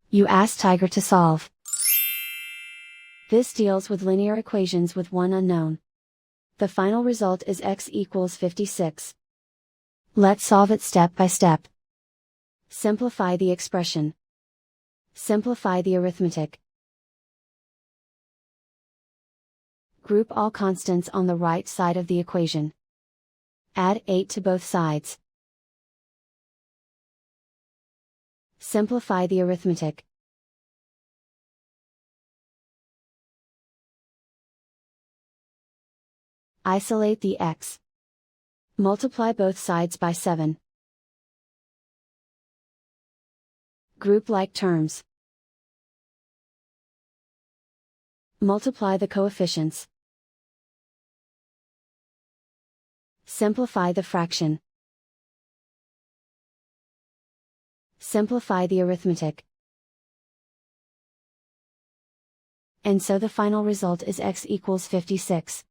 You ask Tiger to solve. This deals with linear equations with one unknown. The final result is x equals 56. Let's solve it step by step. Simplify the expression. Simplify the arithmetic. Group all constants on the right side of the equation. Add 8 to both sides. Simplify the arithmetic. Isolate the x. Multiply both sides by 7. Group like terms. Multiply the coefficients. Simplify the fraction. Simplify the arithmetic. And so the final result is x equals 56.